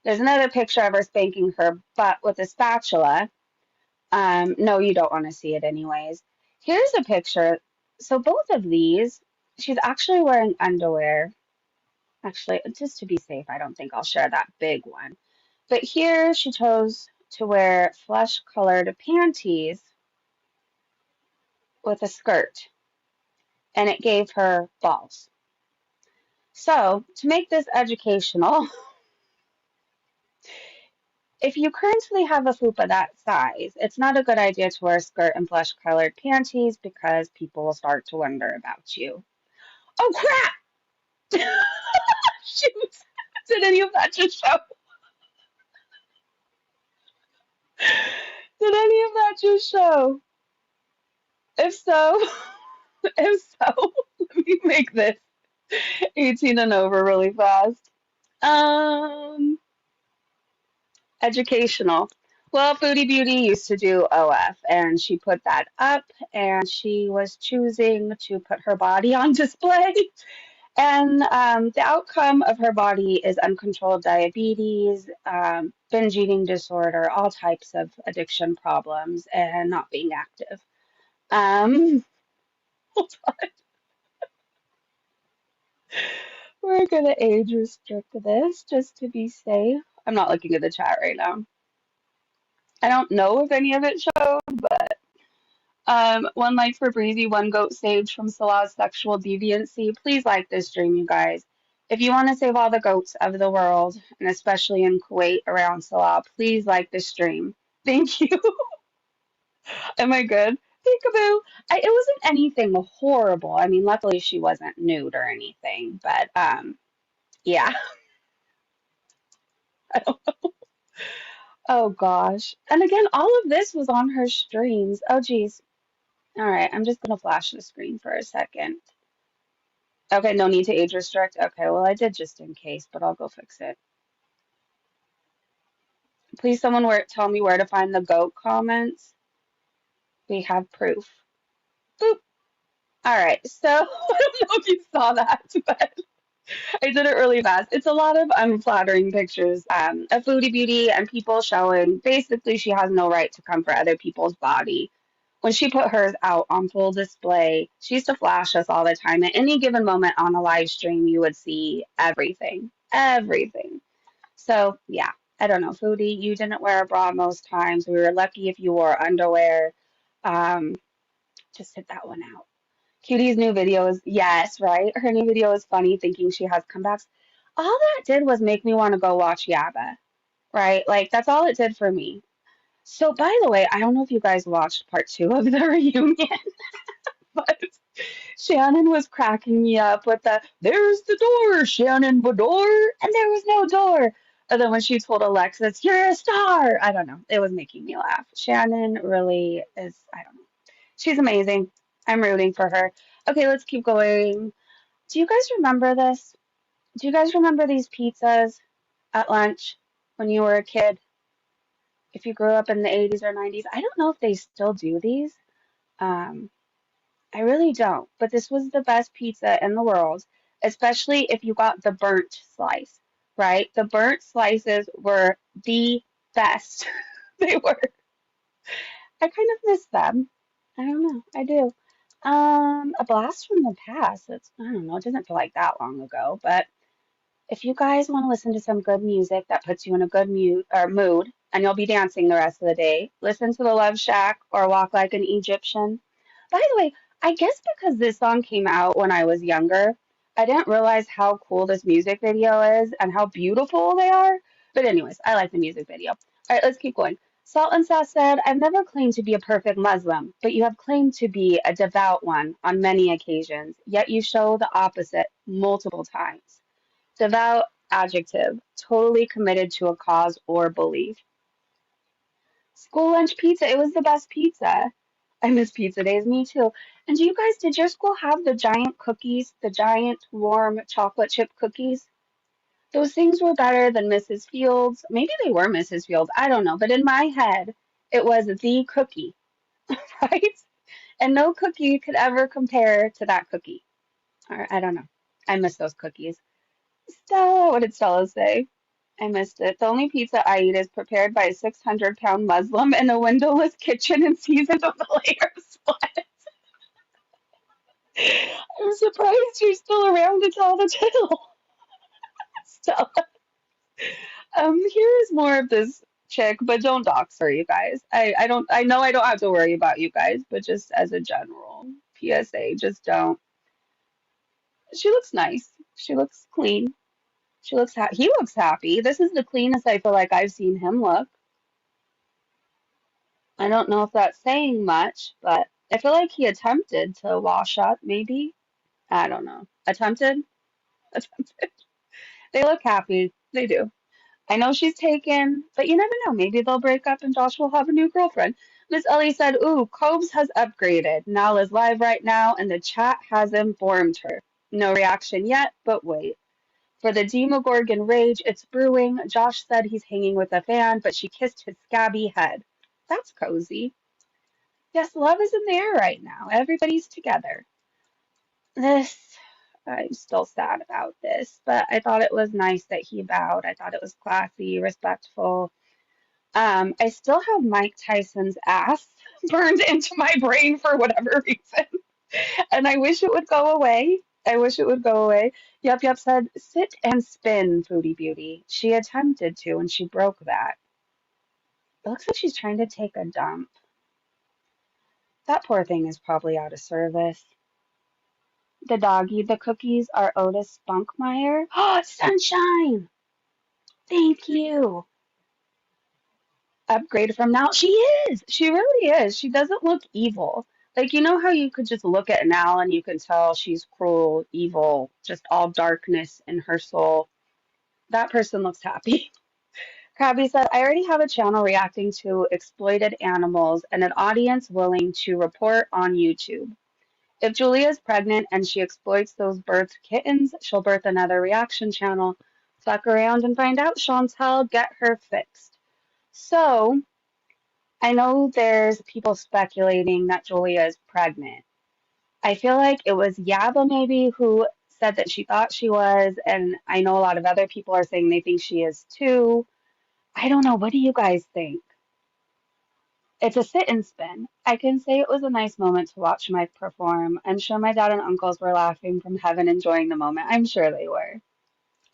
There's another picture of her spanking her butt with a spatula. No, you don't want to see it anyways. Here's a picture. So both of these, she's actually wearing underwear. Actually, just to be safe, I don't think I'll share that big one. But here she chose to wear flesh-colored panties with a skirt, and it gave her balls. So, to make this educational, if you currently have a fupa that size, it's not a good idea to wear a skirt and flesh-colored panties because people will start to wonder about you. Oh crap! Shoot! Did any of that just show? Did any of that just show? If so, if so, let me make this 18 and over really fast. Um, Educational. Well, Foodie Beauty used to do OF, and she put that up, and she was choosing to put her body on display. And the outcome of her body is uncontrolled diabetes, binge eating disorder, all types of addiction problems, and not being active. Um, we're gonna age restrict this just to be safe. I'm not looking at the chat right now. I don't know if any of it showed, but one like for Breezy, one goat saved from Salah's sexual deviancy. Please like this stream, you guys. If you want to save all the goats of the world, and especially in Kuwait around Salah, please like this stream. Thank you. Am I good? Peekaboo. It wasn't anything horrible. I mean, luckily she wasn't nude or anything, but yeah. I don't know. Oh gosh. And again, all of this was on her streams. Oh geez. All right, I'm just gonna flash the screen for a second. Okay, no need to age restrict. Okay, well I did just in case, but I'll go fix it. Please, someone tell me where to find the goat comments. We have proof. Boop. All right, so I don't know if you saw that, but I did it really fast. It's a lot of unflattering pictures of Foodie Beauty and people showing basically she has no right to come for other people's body. When she put hers out on full display, she used to flash us all the time. At any given moment on a live stream, you would see everything. Everything. So, yeah, I don't know. Foodie, you didn't wear a bra most times. We were lucky if you wore underwear. Um, just hit that one out. Cutie's new video is, yes, right? Her new video is funny, thinking she has comebacks. All that did was make me want to go watch Yaba, right? Like, that's all it did for me. So, by the way, I don't know if you guys watched part two of the reunion, but Shannon was cracking me up with there's the door, Shannon, the door, and there was no door. And then when she told Alexis, you're a star, I don't know. It was making me laugh. Shannon really is, I don't know. She's amazing. I'm rooting for her. Okay, let's keep going. Do you guys remember this? Do you guys remember these pizzas at lunch when you were a kid? If you grew up in the 80s or 90s, I don't know if they still do these. Um, I really don't. But this was the best pizza in the world, especially if you got the burnt slice, right? The burnt slices were the best. They were. I kind of miss them. I don't know. I do. A blast from the past. It's, I don't know, it doesn't feel like that long ago, but if you guys want to listen to some good music that puts you in a good mood, and you'll be dancing the rest of the day, listen to the Love Shack or Walk Like an Egyptian. By the way, I guess because this song came out when I was younger, I didn't realize how cool this music video is and how beautiful they are. But anyways, I like the music video. All right, let's keep going. Salt and Sass said, I've never claimed to be a perfect Muslim, but you have claimed to be a devout one on many occasions, yet you show the opposite multiple times. Devout, adjective, totally committed to a cause or belief. School lunch pizza, it was the best pizza. I miss pizza days, me too. And you guys, did your school have the giant cookies, the giant warm chocolate chip cookies? Those things were better than Mrs. Fields. Maybe they were Mrs. Fields, I don't know. But in my head, it was the cookie, right? And no cookie could ever compare to that cookie. Or I don't know. I miss those cookies. Stella, what did Stella say? I missed it. The only pizza I eat is prepared by a 600-pound Muslim in a windowless kitchen and seasoned with a layer of sweat. I'm surprised you're still around to tell the tale. So, here's more of this chick, but don't dox her, you guys. I know I don't have to worry about you guys, but just as a general PSA, just don't. She looks nice. She looks clean. He looks happy. This is the cleanest I feel like I've seen him look. I don't know if that's saying much, but I feel like he attempted to wash up, maybe. I don't know. Attempted? Attempted. They look happy. They do. I know she's taken, but you never know. Maybe they'll break up and Josh will have a new girlfriend. Miss Ellie said, ooh, Cobes has upgraded. Nal is live right now, and the chat has informed her. No reaction yet, but wait. For the Demogorgon rage, it's brewing. Josh said he's hanging with a fan, but she kissed his scabby head. That's cozy. Yes, love is in the air right now. Everybody's together. This, I'm still sad about this, but I thought it was nice that he bowed. I thought it was classy, respectful. I still have Mike Tyson's ass burned into my brain for whatever reason, and I wish it would go away. I wish it would go away. Yup Yup said, sit and spin, Foodie Beauty. She attempted to, and she broke that. It looks like she's trying to take a dump. That poor thing is probably out of service. The doggy, the cookies are Otis Spunkmeyer. Oh, sunshine! Thank you. Upgrade from now. She is. She really is. She doesn't look evil. Like, you know how you could just look at Nal and you can tell she's cruel, evil, just all darkness in her soul. That person looks happy. Krabby said, I already have a channel reacting to exploited animals and an audience willing to report on YouTube. If Julia is pregnant and she exploits those birthed kittens, she'll birth another reaction channel. Fuck around and find out, Chantal. Get her fixed. So, I know there's people speculating that Julia is pregnant. I feel like it was Yaba maybe who said that she thought she was, and I know a lot of other people are saying they think she is too. I don't know. What do you guys think? It's a sit and spin. I can say it was a nice moment to watch Mike perform. I'm sure my dad and uncles were laughing from heaven, enjoying the moment. I'm sure they were.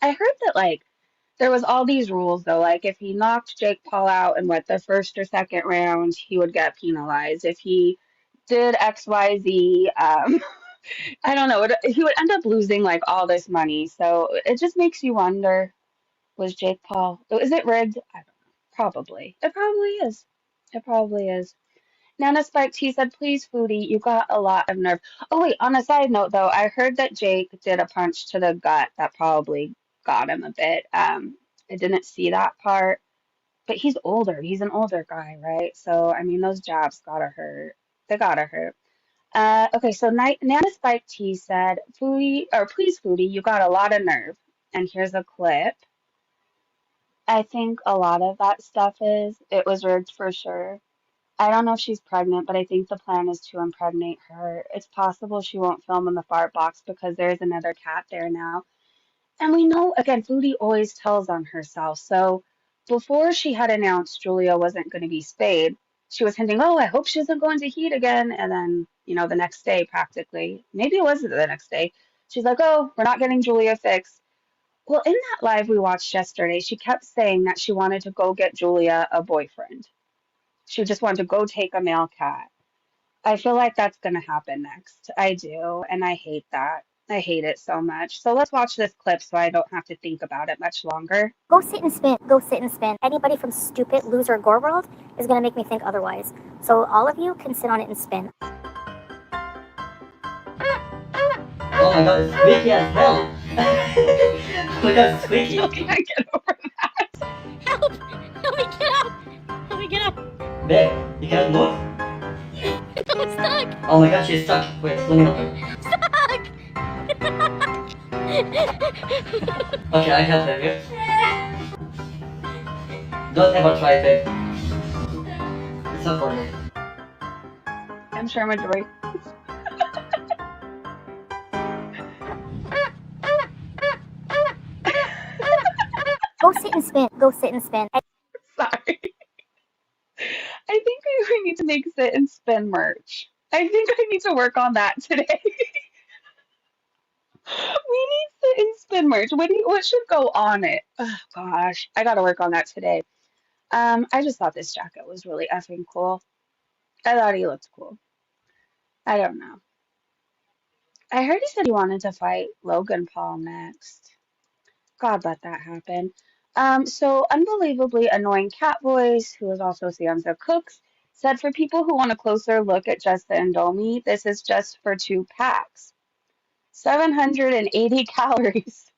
I heard that, like, there was all these rules, though. Like, if he knocked Jake Paul out in, what, the first or second round, he would get penalized. If he did XYZ, I don't know, he would end up losing, like, all this money. So it just makes you wonder, was Jake Paul, is it rigged? I don't know. Probably. It probably is. It probably is. Nana Spiked, he said, please, Foodie, you got a lot of nerve. Oh, wait, on a side note, though, I heard that Jake did a punch to the gut that probably got him a bit. I didn't see that part, but he's older. He's an older guy, right? So, I mean, those jabs gotta hurt. They gotta hurt. Okay, so Nana Spiked T said, Foodie, or please, Foodie, you got a lot of nerve. And here's a clip. I think a lot of that stuff it was rigged for sure. I don't know if she's pregnant, but I think the plan is to impregnate her. It's possible she won't film in the fart box because there's another cat there now. And we know, again, Foodie always tells on herself. So before she had announced Julia wasn't going to be spayed, she was hinting, oh, I hope she isn't going to heat again. And then, the next day, practically, maybe it wasn't the next day, she's like, oh, we're not getting Julia fixed. Well, in that live we watched yesterday, she kept saying that she wanted to go get Julia a boyfriend. She just wanted to go take a male cat. I feel like that's going to happen next. I do, and I hate that. I hate it so much. So let's watch this clip so I don't have to think about it much longer. Go sit and spin. Go sit and spin. Anybody from stupid loser gore world is going to make me think otherwise. So all of you can sit on it and spin. Oh my god, it's squeaky as hell. Look at it's squeaky. I can't get over that. Help! Help me get up! Help me get up! Babe, you can't move? I'm stuck! Oh my god, she's stuck. Wait, let me help. Stuck! Okay, I help her here. Don't ever try it, babe. It's not for me. I'm sure majority. Go sit and spin. Go sit and spin. Sorry. I think we need to make sit and spin merch. I think I need to work on that today. We need sit and spin merch. What should go on it? Oh gosh, I gotta work on that today. I just thought this jacket was really effing cool. I thought he looked cool. I don't know. I heard he said he wanted to fight Logan Paul next. God, let that happen. So unbelievably annoying Catboys, who is also Sansa Cooks, said for people who want a closer look at just the Indomie, this is just for 2 packs. 780 calories.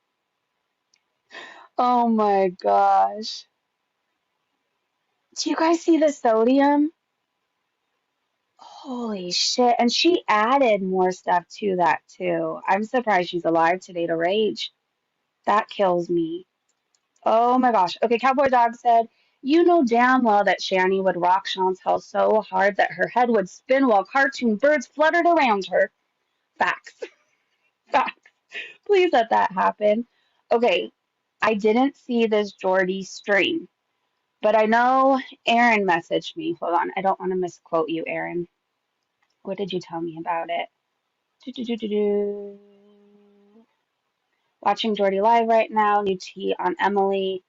Oh my gosh. Do you guys see the sodium? Holy shit. And she added more stuff to that too. I'm surprised she's alive today to rage. That kills me. Oh my gosh. Okay, Cowboy Dog said, you know damn well that Shanny would rock Chantal so hard that her head would spin while cartoon birds fluttered around her. Facts. Facts. Please let that happen. Okay, I didn't see this Geordie stream, but I know Aaron messaged me. Hold on, I don't want to misquote you, Aaron. What did you tell me about it? Do-do-do-do-do. Watching Geordie live right now. New tea on Emily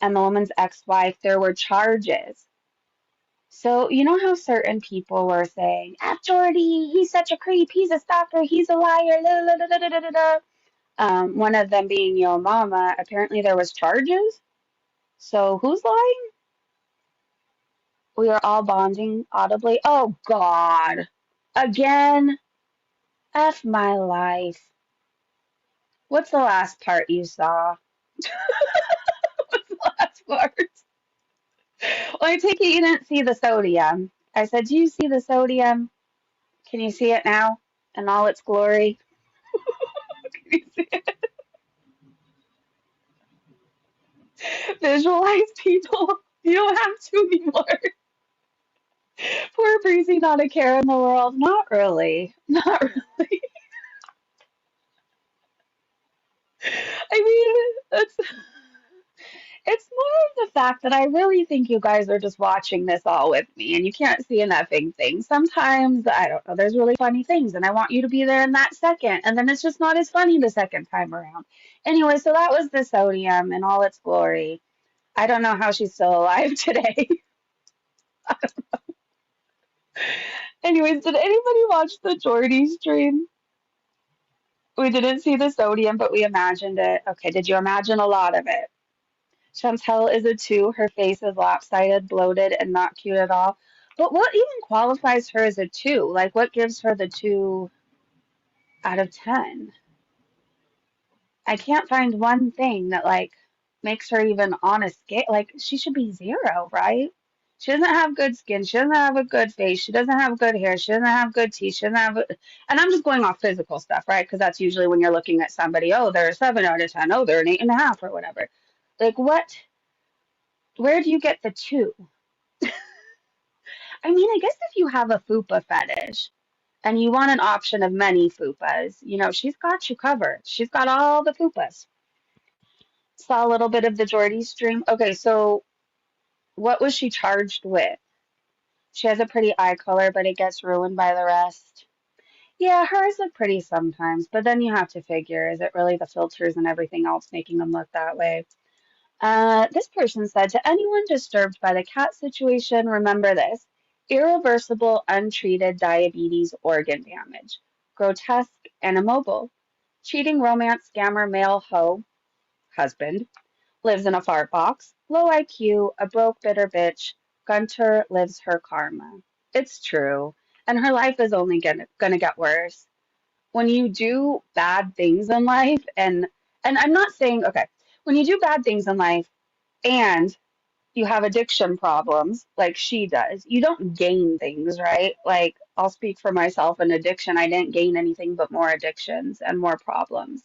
and the woman's ex-wife. There were charges. So you know how certain people were saying, F Geordie, he's such a creep, he's a stalker, he's a liar, la, la, la, la, la, la, la. One of them being Yo Mama. Apparently there was charges. So who's lying? We are all bonding audibly. Oh God. Again. F my life. What's the last part you saw? What's the last part? Well, I take it you didn't see the sodium. I said, do you see the sodium? Can you see it now in all its glory? Can you see it? Visualize people. You don't have to anymore. Poor Breezy, not a care in the world. Not really. Not really. I mean, it's more of the fact that I really think you guys are just watching this all with me and you can't see an effing thing. Sometimes, I don't know, there's really funny things and I want you to be there in that second and then it's just not as funny the second time around. Anyway, so that was the sodium in all its glory. I don't know how she's still alive today. Anyways, did anybody watch the Geordie stream? We didn't see the sodium, but we imagined it. Okay, did you imagine a lot of it? Chantal is a 2. Her face is lopsided, bloated, and not cute at all. But what even qualifies her as a 2? Like, what gives her the 2 out of 10? I can't find one thing that, like, makes her even on a scale. Like, she should be 0, right? She doesn't have good skin. She doesn't have a good face. She doesn't have good hair. She doesn't have good teeth. She doesn't have, and I'm just going off physical stuff, right? Because that's usually when you're looking at somebody. Oh, they're a 7 out of 10. Oh, they're an 8.5 or whatever. Like, what? Where do you get the 2? I mean, I guess if you have a fupa fetish and you want an option of many fupas, she's got you covered. She's got all the fupas. Saw a little bit of the Geordie stream. Okay, so what was she charged with? She has a pretty eye color, but it gets ruined by the rest. Yeah, hers look pretty sometimes, but then you have to figure, is it really the filters and everything else making them look that way? This person said, to anyone disturbed by the cat situation, remember this: irreversible, untreated diabetes organ damage. Grotesque and immobile. Cheating romance scammer male husband, lives in a fart box. Low IQ, a broke bitter bitch. Gunter lives her karma. It's true. And her life is only gonna get worse. When you do bad things in life, and I'm not saying, okay, when you do bad things in life and you have addiction problems like she does, you don't gain things, right? Like, I'll speak for myself in addiction. I didn't gain anything but more addictions and more problems.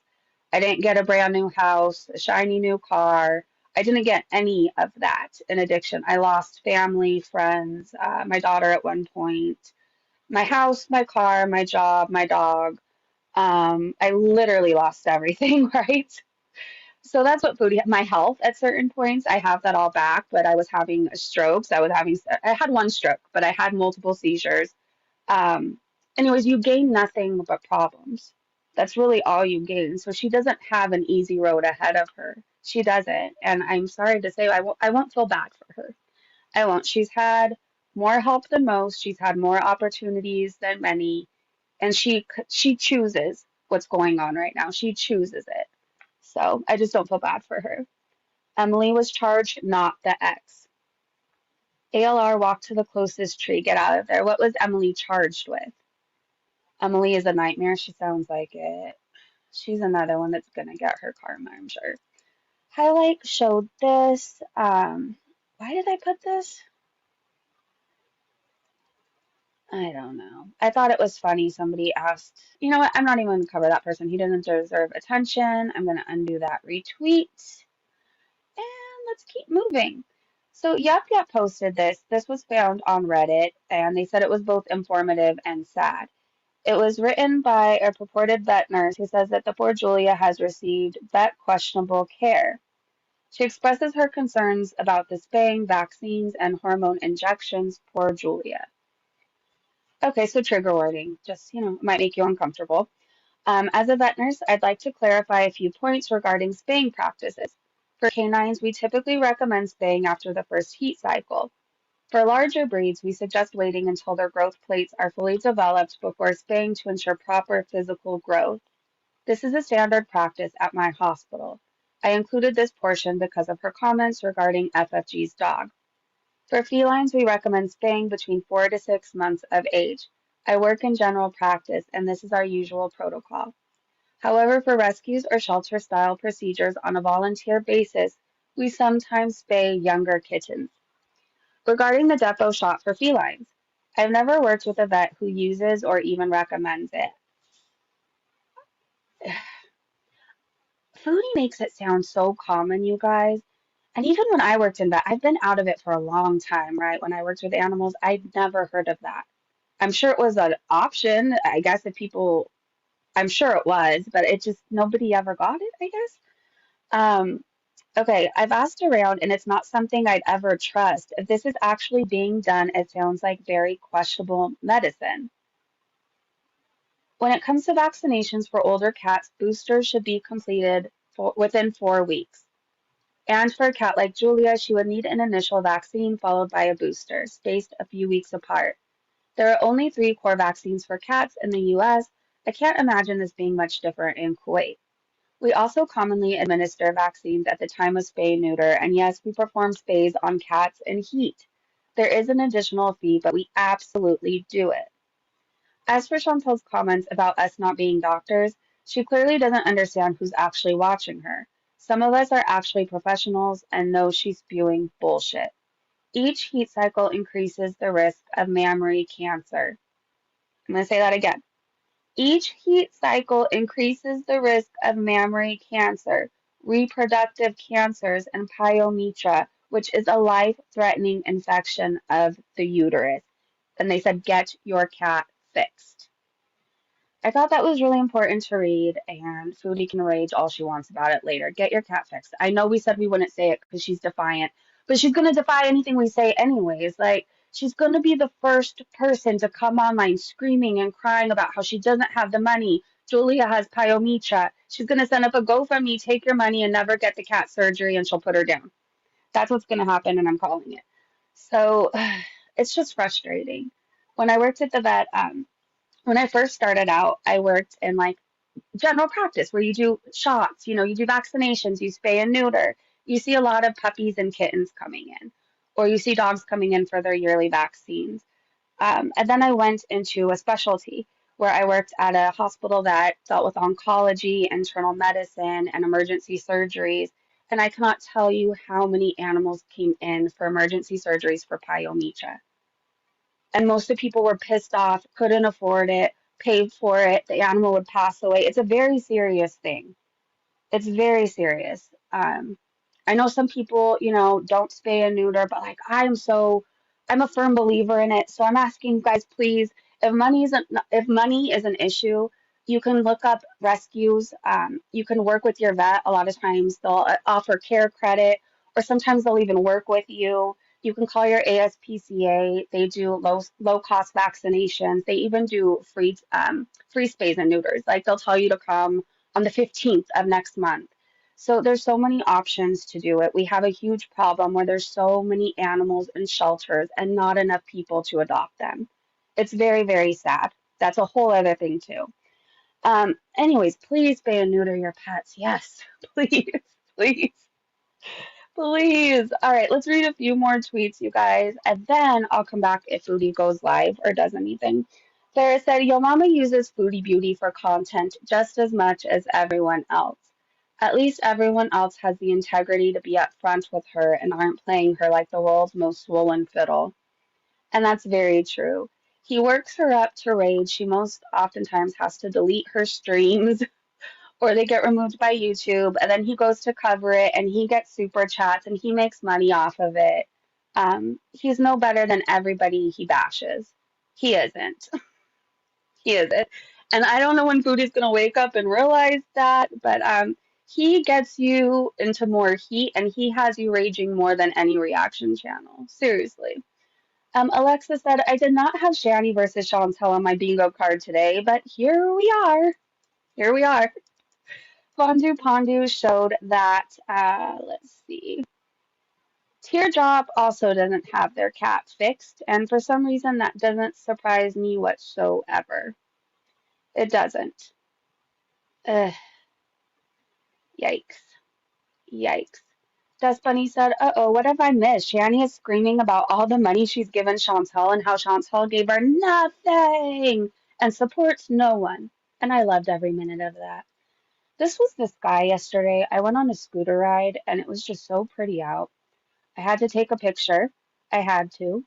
I didn't get a brand new house, a shiny new car. I didn't get any of that in addiction. I lost family, friends, my daughter at one point, my house, my car, my job, my dog. I literally lost everything, right? So that's what foodie, my health at certain points, I have that all back, but I was having strokes. I had one stroke, but I had multiple seizures. Um, anyways, you gain nothing but problems. That's really all you gain. So she doesn't have an easy road ahead of her. She doesn't. And I'm sorry to say, I won't feel bad for her. I won't. She's had more help than most. She's had more opportunities than many, and she chooses what's going on right now. She chooses it. So I just don't feel bad for her. Emily was charged, not the ex. ALR walked to the closest tree. Get out of there. What was Emily charged with? Emily is a nightmare. She sounds like it. She's another one that's gonna get her karma, I'm sure. Highlight showed this. Why did I put this? I don't know. I thought it was funny. Somebody asked, you know what? I'm not even going to cover that person. He didn't deserve attention. I'm going to undo that retweet. And let's keep moving. So Yup Yup posted this. This was found on Reddit, and they said it was both informative and sad. It was written by a purported vet nurse who says that the poor Julia has received vet questionable care. She expresses her concerns about the spaying, vaccines, and hormone injections. Poor Julia. Okay, so trigger warning, just, it might make you uncomfortable. As a vet nurse, I'd like to clarify a few points regarding spaying practices. For canines, we typically recommend spaying after the first heat cycle. For larger breeds, we suggest waiting until their growth plates are fully developed before spaying to ensure proper physical growth. This is a standard practice at my hospital. I included this portion because of her comments regarding FFG's dog. For felines, we recommend spaying between 4 to 6 months of age. I work in general practice, and this is our usual protocol. However, for rescues or shelter-style procedures on a volunteer basis, we sometimes spay younger kittens. Regarding the depot shot for felines, I've never worked with a vet who uses or even recommends it. Foodie makes it sound so common, you guys. And even when I worked in vet, I've been out of it for a long time, right? When I worked with animals, I'd never heard of that. I'm sure it was an option. I guess if people, I'm sure it was, but it just, nobody ever got it, I guess. Um, okay, I've asked around and it's not something I'd ever trust. If this is actually being done, it sounds like very questionable medicine. When it comes to vaccinations for older cats, boosters should be completed within 4 weeks. And for a cat like Julia, she would need an initial vaccine followed by a booster, spaced a few weeks apart. There are only 3 core vaccines for cats in the US. I can't imagine this being much different in Kuwait. We also commonly administer vaccines at the time of spay neuter, and yes, we perform spays on cats in heat. There is an additional fee, but we absolutely do it. As for Chantal's comments about us not being doctors, she clearly doesn't understand who's actually watching her. Some of us are actually professionals and know she's spewing bullshit. Each heat cycle increases the risk of mammary cancer. I'm going to say that again. Each heat cycle increases the risk of mammary cancer, reproductive cancers, and pyometra, which is a life-threatening infection of the uterus. And they said, get your cat fixed. I thought that was really important to read, and Foodie can rage all she wants about it later. Get your cat fixed. I know we said we wouldn't say it because she's defiant, but she's going to defy anything we say anyways. Like, She's going to be the first person to come online screaming and crying about how she doesn't have the money. Julia has pyometra. She's going to send up a GoFundMe, take your money, and never get the cat surgery, and she'll put her down. That's what's going to happen, and I'm calling it. So it's just frustrating. When I worked at the vet, when I first started out, I worked in like general practice where you do shots, you do vaccinations, you spay and neuter. You see a lot of puppies and kittens coming in, or you see dogs coming in for their yearly vaccines. And then I went into a specialty where I worked at a hospital that dealt with oncology, internal medicine, and emergency surgeries. And I cannot tell you how many animals came in for emergency surgeries for pyometra. And most of the people were pissed off, couldn't afford it, paid for it, the animal would pass away. It's a very serious thing. It's very serious. I know some people, don't spay and neuter, but like I'm a firm believer in it. So I'm asking you guys, please, if money is an issue, you can look up rescues. You can work with your vet. A lot of times they'll offer care credit, or sometimes they'll even work with you. You can call your ASPCA. They do low cost vaccinations. They even do free spays and neuters. Like they'll tell you to come on the 15th of next month. So there's so many options to do it. We have a huge problem where there's so many animals in shelters and not enough people to adopt them. It's very, very sad. That's a whole other thing too. Anyways, please spay and neuter your pets. Yes, please, please, please. All right, let's read a few more tweets, you guys, and then I'll come back if Foodie goes live or does anything. Sarah said, Yo Mama uses Foodie Beauty for content just as much as everyone else. At least everyone else has the integrity to be upfront with her and aren't playing her like the world's most swollen fiddle. And that's very true. He works her up to rage. She most oftentimes has to delete her streams or they get removed by YouTube, and then he goes to cover it and he gets super chats and he makes money off of it. He's no better than everybody he bashes. He isn't. He isn't. And I don't know when Foodie's gonna wake up and realize that, but he gets you into more heat and he has you raging more than any reaction channel. Seriously. Alexa said, I did not have Shanny versus Chantal on my bingo card today, but here we are. Here we are. Fondue Pondu showed that, let's see, Teardrop also doesn't have their cat fixed, and for some reason that doesn't surprise me whatsoever. It doesn't. Ugh, yikes. Yikes. Dust Bunny said, uh-oh, what have I missed? Shanny is screaming about all the money she's given Chantal and how Chantal gave her nothing and supports no one. And I loved every minute of that. This was this guy yesterday. I went on a scooter ride and it was just so pretty out. I had to take a picture. I had to.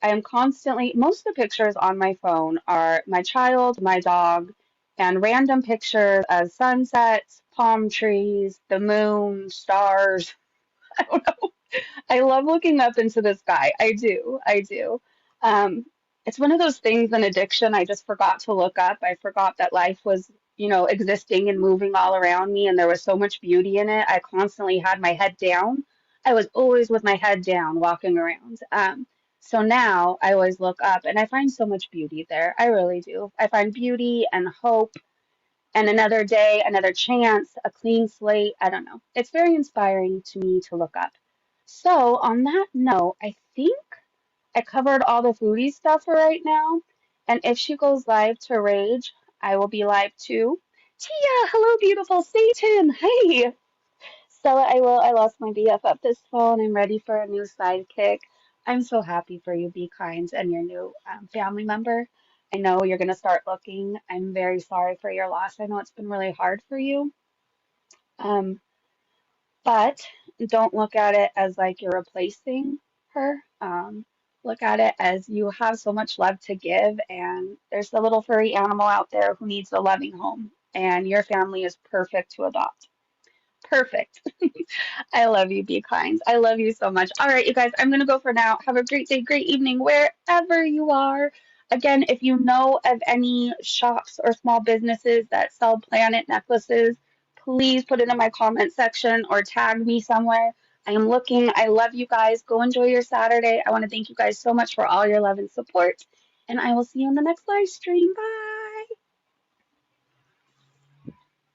I am constantly, most of the pictures on my phone are my child, my dog, and random pictures of sunsets, palm trees, the moon, stars. I don't know. I love looking up into the sky. I do. I do. Um, it's one of those things in addiction. I just forgot to look up. I forgot that life was, existing and moving all around me, and there was so much beauty in it. I constantly had my head down. I was always with my head down walking around. So now I always look up and I find so much beauty there. I really do. I find beauty and hope and another day, another chance, a clean slate. I don't know. It's very inspiring to me to look up. So, on that note, I think I covered all the foodie stuff for right now. And if she goes live to Rage, I will be live too. Tia, hello, beautiful Satan. Hey. Stella, I lost my BFF this phone. I'm ready for a new sidekick. I'm so happy for you, Be Kind, and your new family member. I know you're going to start looking. I'm very sorry for your loss. I know it's been really hard for you. Um, but don't look at it as like you're replacing her. Look at it as you have so much love to give, and there's a little furry animal out there who needs a loving home, and your family is perfect to adopt. Perfect. I love you, Be Kind. I love you so much. All right, you guys, I'm going to go for now. Have a great day, great evening, wherever you are. Again, if you know of any shops or small businesses that sell planet necklaces, please put it in my comment section or tag me somewhere. I am looking. I love you guys. Go enjoy your Saturday. I want to thank you guys so much for all your love and support. And I will see you on the next live stream. Bye.